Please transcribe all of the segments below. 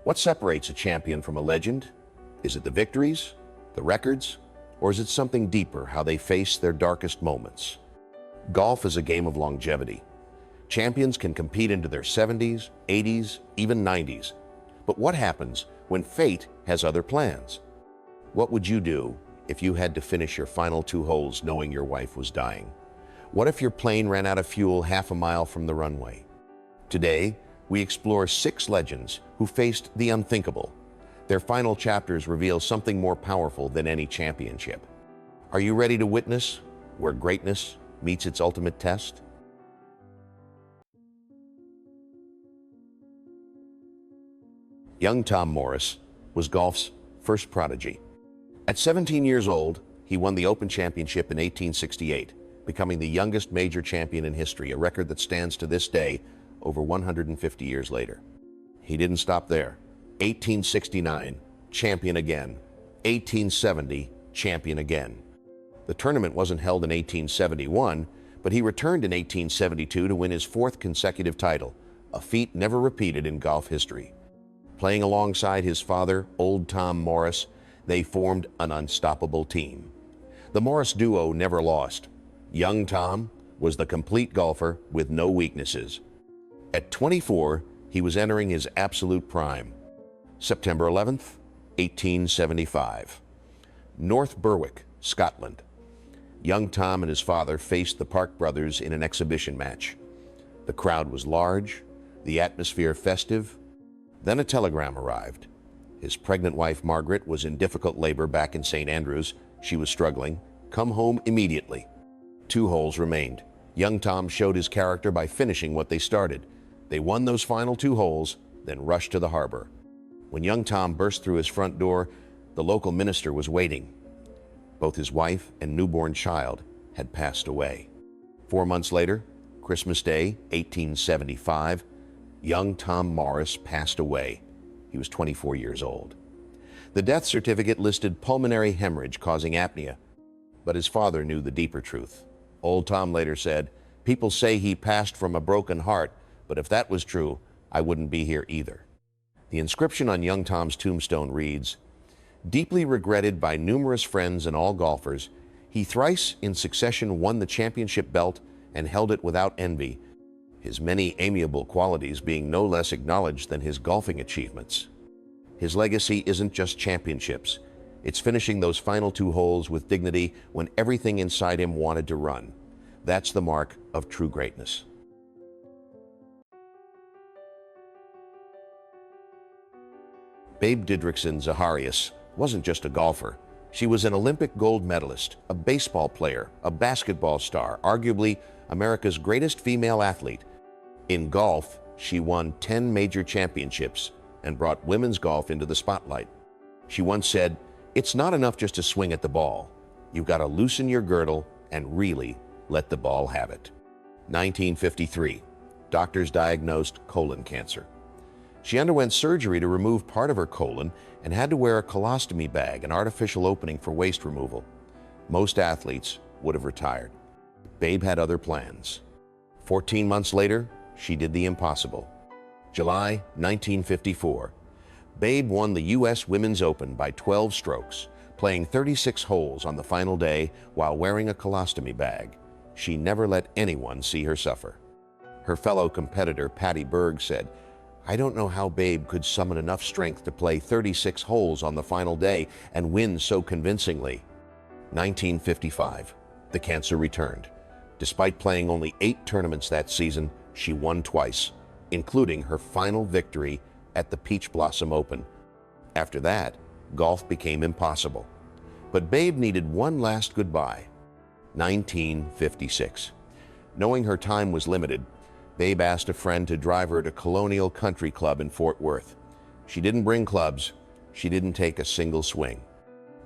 What separates a champion from a legend? Is it the victories, the records, or is it something deeper, how they face their darkest moments? Golf is a game of longevity. Champions can compete into their 70s, 80s, even 90s. But what happens when fate has other plans? What would you do if you had to finish your final 2 holes knowing your wife was dying? What if your plane ran out of fuel half a mile from the runway? Today, we explore 6 legends who faced the unthinkable. Their final chapters reveal something more powerful than any championship. Are you ready to witness where greatness meets its ultimate test? Young Tom Morris was golf's first prodigy. At 17 years old, he won the Open Championship in 1868, becoming the youngest major champion in history, a record that stands to this day over 150 years later. He didn't stop there. 1869, champion again. 1870, champion again. The tournament wasn't held in 1871, but he returned in 1872 to win his 4th consecutive title, a feat never repeated in golf history. Playing alongside his father, Old Tom Morris, they formed an unstoppable team. The Morris duo never lost. Young Tom was the complete golfer with no weaknesses. At 24, he was entering his absolute prime. September 11th, 1875. North Berwick, Scotland. Young Tom and his father faced the Park brothers in an exhibition match. The crowd was large, the atmosphere festive. Then a telegram arrived. His pregnant wife, Margaret, was in difficult labor back in St. Andrews. She was struggling. Come home immediately. 2 holes remained. Young Tom showed his character by finishing what they started. They won those final 2 holes, then rushed to the harbor. When young Tom burst through his front door, the local minister was waiting. Both his wife and newborn child had passed away. 4 months later, Christmas Day, 1875, young Tom Morris passed away. He was 24 years old. The death certificate listed pulmonary hemorrhage causing apnea, but his father knew the deeper truth. Old Tom later said, "People say he passed from a broken heart, but if that was true, I wouldn't be here either." The inscription on young Tom's tombstone reads, "Deeply regretted by numerous friends and all golfers, he thrice in succession won the championship belt and held it without envy, his many amiable qualities being no less acknowledged than his golfing achievements. His legacy isn't just championships. It's finishing those final 2 holes with dignity when everything inside him wanted to run. That's the mark of true greatness." Babe Didrikson Zaharias wasn't just a golfer. She was an Olympic gold medalist, a baseball player, a basketball star, arguably America's greatest female athlete. In golf, she won 10 major championships and brought women's golf into the spotlight. She once said, "It's not enough just to swing at the ball. You've got to loosen your girdle and really let the ball have it." 1953, doctors diagnosed colon cancer. She underwent surgery to remove part of her colon and had to wear a colostomy bag, an artificial opening for waste removal. Most athletes would have retired. Babe had other plans. 14 months later, she did the impossible. July 1954, Babe won the U.S. Women's Open by 12 strokes, playing 36 holes on the final day while wearing a colostomy bag. She never let anyone see her suffer. Her fellow competitor, Patty Berg, said, "I don't know how Babe could summon enough strength to play 36 holes on the final day and win so convincingly." 1955, the cancer returned. Despite playing only 8 tournaments that season, she won twice, including her final victory at the Peach Blossom Open. After that, golf became impossible. But Babe needed one last goodbye. 1956. Knowing her time was limited, Babe asked a friend to drive her to Colonial Country Club in Fort Worth. She didn't bring clubs. She didn't take a single swing.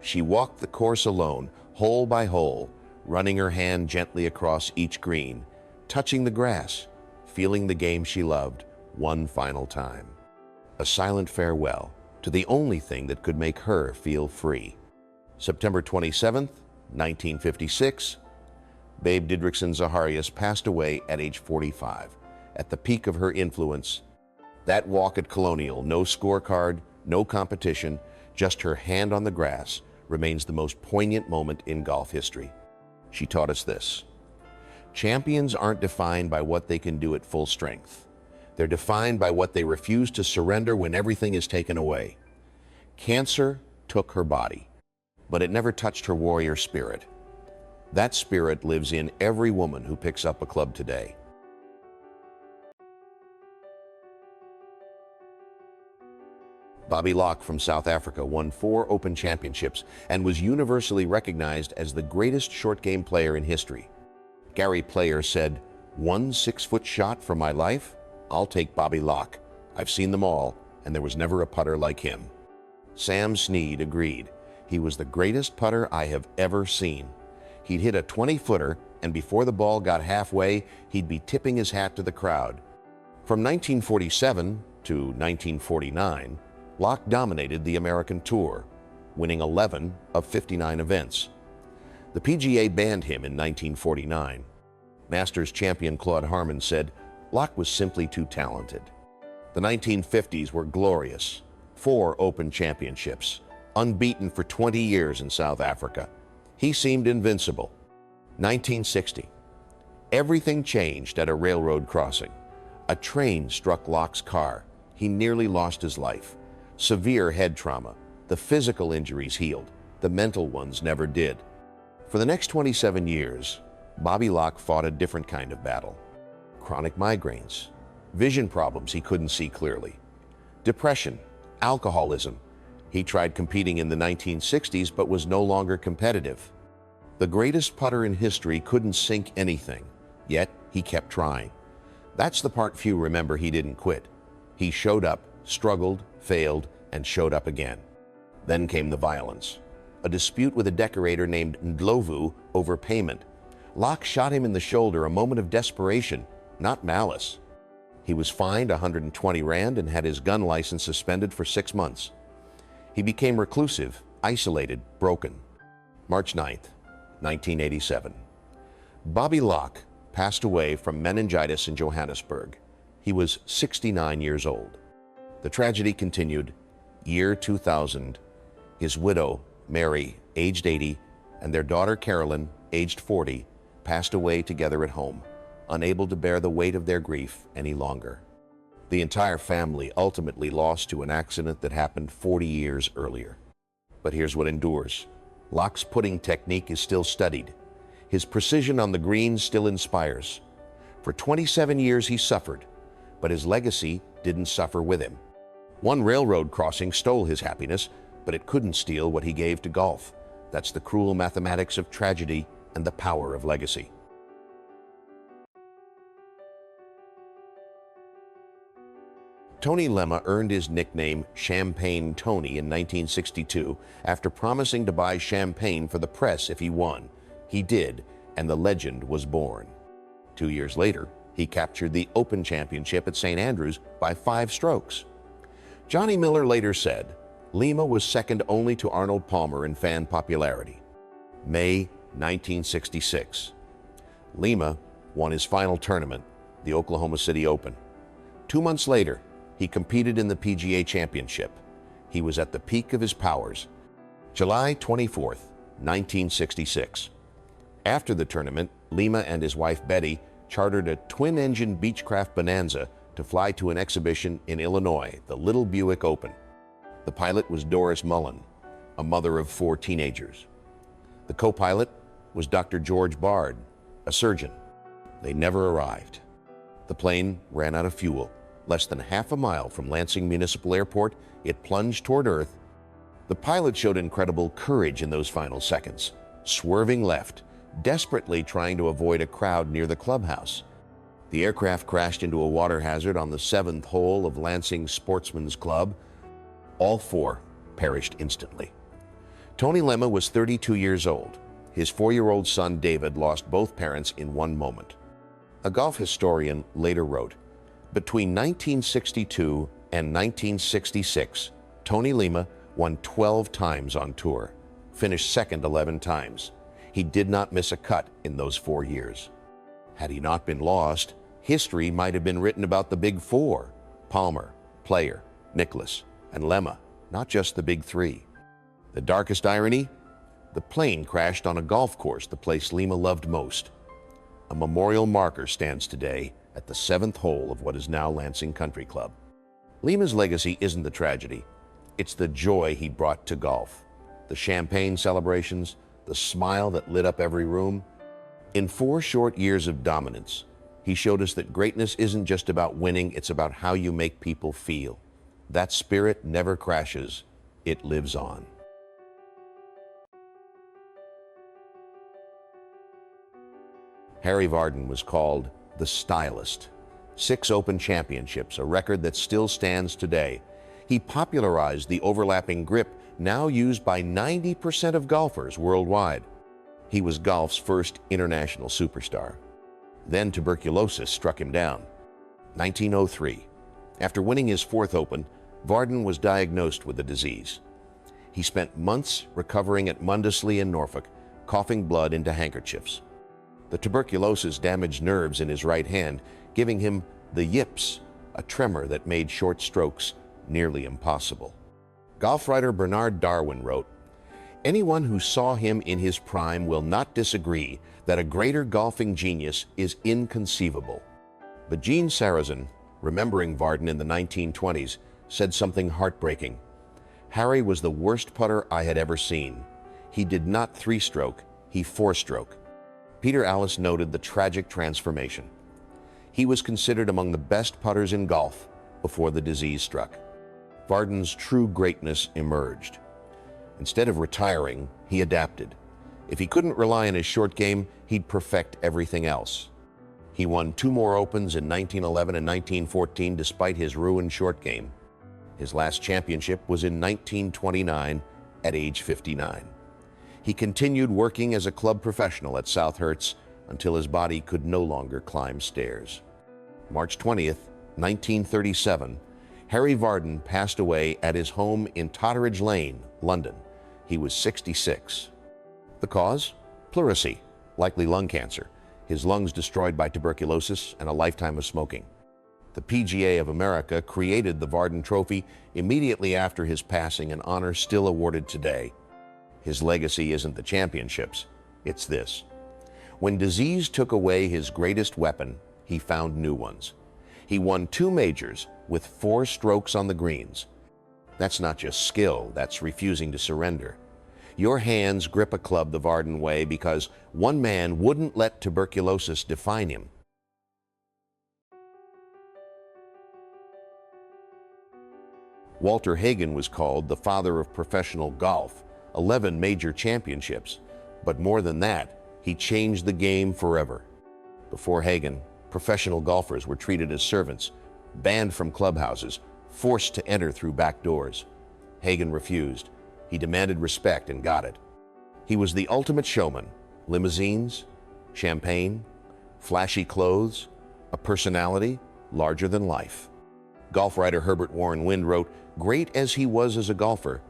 She walked the course alone, hole by hole, running her hand gently across each green, touching the grass, feeling the game she loved one final time. A silent farewell to the only thing that could make her feel free. September 27th, 1956, Babe Didrikson Zaharias passed away at age 45, at the peak of her influence That walk at Colonial, no scorecard, no competition, just her hand on the grass, remains the most poignant moment in golf history. She taught us this: champions aren't defined by what they can do at full strength. They're defined by what they refuse to surrender when everything is taken away. Cancer took her body, but it never touched her warrior spirit. That spirit lives in every woman who picks up a club today. Bobby Locke from South Africa won 4 Open Championships and was universally recognized as the greatest short game player in history. Gary Player said, "One 6-foot shot for my life? I'll take Bobby Locke. I've seen them all, and there was never a putter like him." Sam Snead agreed. "He was the greatest putter I have ever seen. He'd hit a 20-footer, and before the ball got halfway, he'd be tipping his hat to the crowd." From 1947 to 1949, Locke dominated the American Tour, winning 11 of 59 events. The PGA banned him in 1949. Masters champion Claude Harmon said, "Locke was simply too talented." The 1950s were glorious. 4 Open Championships, unbeaten for 20 years in South Africa. He seemed invincible. 1960. Everything changed at a railroad crossing. A train struck Locke's car. He nearly lost his life. Severe head trauma. The physical injuries healed. The mental ones never did. For the next 27 years, Bobby Locke fought a different kind of battle. Chronic migraines, vision problems he couldn't see clearly, depression, alcoholism. He tried competing in the 1960s but was no longer competitive. The greatest putter in history couldn't sink anything, yet he kept trying. That's the part few remember. He didn't quit. He showed up, struggled, failed, and showed up again. Then came the violence. A dispute with a decorator named Ndlovu over payment. Locke shot him in the shoulder, a moment of desperation, not malice. He was fined 120 rand and had his gun license suspended for 6 months. He became reclusive, isolated, broken. March 9th, 1987. Bobby Locke passed away from meningitis in Johannesburg. He was 69 years old. The tragedy continued. Year 2000, his widow, Mary, aged 80, and their daughter, Carolyn, aged 40, passed away together at home, unable to bear the weight of their grief any longer. The entire family ultimately lost to an accident that happened 40 years earlier. But here's what endures. Locke's putting technique is still studied. His precision on the greens still inspires. For 27 years he suffered, but his legacy didn't suffer with him. One railroad crossing stole his happiness, but it couldn't steal what he gave to golf. That's the cruel mathematics of tragedy and the power of legacy. Tony Lemma earned his nickname Champagne Tony in 1962 after promising to buy champagne for the press if he won. He did, and the legend was born. 2 years later, he captured the Open Championship at St. Andrews by 5 strokes. Johnny Miller later said, Lema was second only to Arnold Palmer in fan popularity. May 1966. Lema won his final tournament, the Oklahoma City Open. 2 months later, he competed in the PGA Championship. He was at the peak of his powers. July 24th, 1966. After the tournament, Lema and his wife Betty chartered a twin-engine Beechcraft Bonanza to fly to an exhibition in Illinois, the Little Buick Open. The pilot was Doris Mullen, a mother of 4 teenagers. The co-pilot was Dr. George Bard, a surgeon. They never arrived. The plane ran out of fuel. Less than half a mile from Lansing Municipal Airport, it plunged toward Earth. The pilot showed incredible courage in those final seconds, swerving left, desperately trying to avoid a crowd near the clubhouse. The aircraft crashed into a water hazard on the 7th hole of Lansing Sportsman's Club. All 4 perished instantly. Tony Lemma was 32 years old. His 4-year-old son David lost both parents in one moment. A golf historian later wrote, between 1962 and 1966, Tony Lemma won 12 times on tour, finished second 11 times. He did not miss a cut in those 4 years. Had he not been lost, history might have been written about the Big Four: Palmer, Player, Nicklaus, and Lemma, not just the big three. The darkest irony? The plane crashed on a golf course, the place Lema loved most. A memorial marker stands today at the 7th hole of what is now Lansing Country Club. Lema's legacy isn't the tragedy, it's the joy he brought to golf. The champagne celebrations, the smile that lit up every room. In 4 short years of dominance, he showed us that greatness isn't just about winning, it's about how you make people feel. That spirit never crashes, it lives on. Harry Vardon was called the Stylist. 6 Open Championships, a record that still stands today. He popularized the overlapping grip now used by 90% of golfers worldwide. He was golf's first international superstar. Then tuberculosis struck him down. 1903. After winning his 4th Open, Vardon was diagnosed with the disease. He spent months recovering at Mundesley in Norfolk, coughing blood into handkerchiefs. The tuberculosis damaged nerves in his right hand, giving him the yips, a tremor that made short strokes nearly impossible. Golf writer Bernard Darwin wrote, "Anyone who saw him in his prime will not disagree that a greater golfing genius is inconceivable." But Gene Sarazen, remembering Vardon in the 1920s, said something heartbreaking. "Harry was the worst putter I had ever seen. He did not 3-stroke, he 4-stroke." Peter Allis noted the tragic transformation. He was considered among the best putters in golf before the disease struck. Vardon's true greatness emerged. Instead of retiring, he adapted. If he couldn't rely on his short game, he'd perfect everything else. He won 2 more Opens in 1911 and 1914 despite his ruined short game. His last championship was in 1929 at age 59. He continued working as a club professional at South Herts until his body could no longer climb stairs. March 20th, 1937, Harry Vardon passed away at his home in Totteridge Lane, London. He was 66. The cause? Pleurisy, likely lung cancer, his lungs destroyed by tuberculosis and a lifetime of smoking. The PGA of America created the Vardon Trophy immediately after his passing, an honor still awarded today. His legacy isn't the championships, it's this. When disease took away his greatest weapon, he found new ones. He won 2 majors with 4 strokes on the greens. That's not just skill, that's refusing to surrender. Your hands grip a club the Vardon way because one man wouldn't let tuberculosis define him. Walter Hagen was called the father of professional golf, 11 major championships. But more than that, he changed the game forever. Before Hagen, professional golfers were treated as servants, banned from clubhouses, forced to enter through back doors. Hagen refused. He demanded respect and got it. He was the ultimate showman. Limousines, champagne, flashy clothes, a personality larger than life. Golf writer Herbert Warren Wind wrote, "Great as he was as a golfer,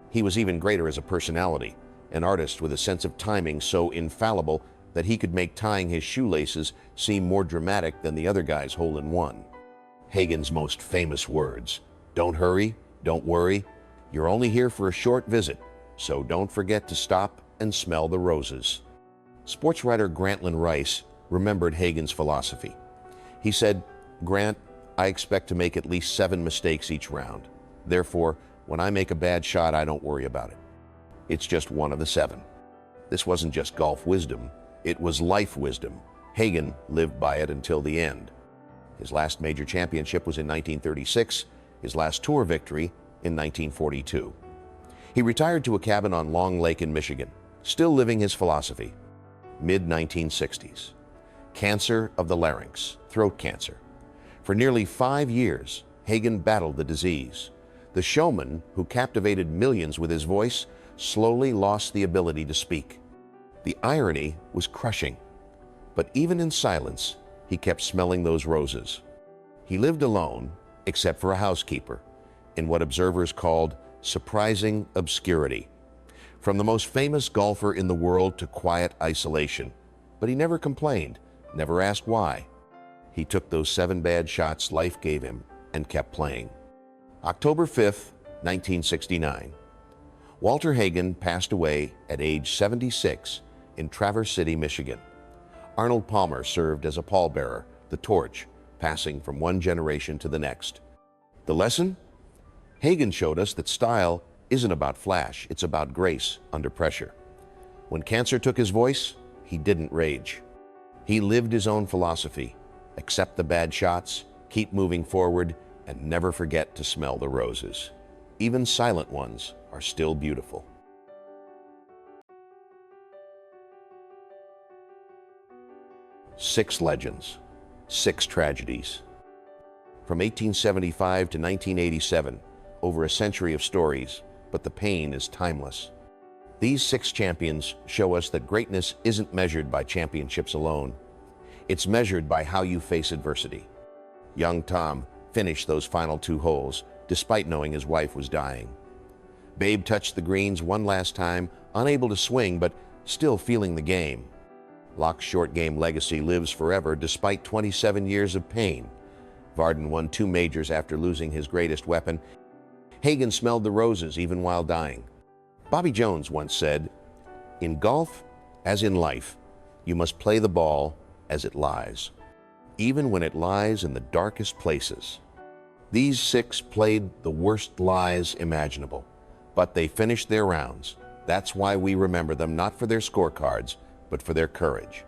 he was even greater as a personality, an artist with a sense of timing so infallible that he could make tying his shoelaces seem more dramatic than the other guy's hole-in-one." Hagen's most famous words, "Don't hurry, don't worry, you're only here for a short visit, so don't forget to stop and smell the roses." Sports writer Grantland Rice remembered Hagen's philosophy. He said, "Grant, I expect to make at least 7 mistakes each round. Therefore, when I make a bad shot, I don't worry about it. It's just one of the 7. This wasn't just golf wisdom, it was life wisdom. Hagen lived by it until the end. His last major championship was in 1936, his last tour victory in 1942. He retired to a cabin on Long Lake in Michigan, still living his philosophy. Mid-1960s. Cancer of the larynx, throat cancer. For nearly 5 years, Hagen battled the disease. The showman, who captivated millions with his voice, slowly lost the ability to speak. The irony was crushing. But even in silence, he kept smelling those roses. He lived alone, except for a housekeeper, in what observers called surprising obscurity. From the most famous golfer in the world to quiet isolation. But he never complained, never asked why. He took those 7 bad shots life gave him and kept playing. October 5th, 1969. Walter Hagen passed away at age 76 in Traverse City, Michigan. Arnold Palmer served as a pallbearer, the torch, passing from one generation to the next. The lesson? Hagen showed us that style isn't about flash, it's about grace under pressure. When cancer took his voice, he didn't rage. He lived his own philosophy: accept the bad shots, keep moving forward, and never forget to smell the roses. Even silent ones are still beautiful. Six legends, six tragedies. From 1875 to 1987, over a century of stories, but the pain is timeless. These six champions show us that greatness isn't measured by championships alone. It's measured by how you face adversity. Young Tom finished those final two holes, despite knowing his wife was dying. Babe touched the greens one last time, unable to swing, but still feeling the game. Locke's short game legacy lives forever despite 27 years of pain. Vardon won 2 majors after losing his greatest weapon. Hagen smelled the roses even while dying. Bobby Jones once said, "In golf, as in life, you must play the ball as it lies, even when it lies in the darkest places." These six played the worst lies imaginable, but they finished their rounds. That's why we remember them, not for their scorecards, but for their courage.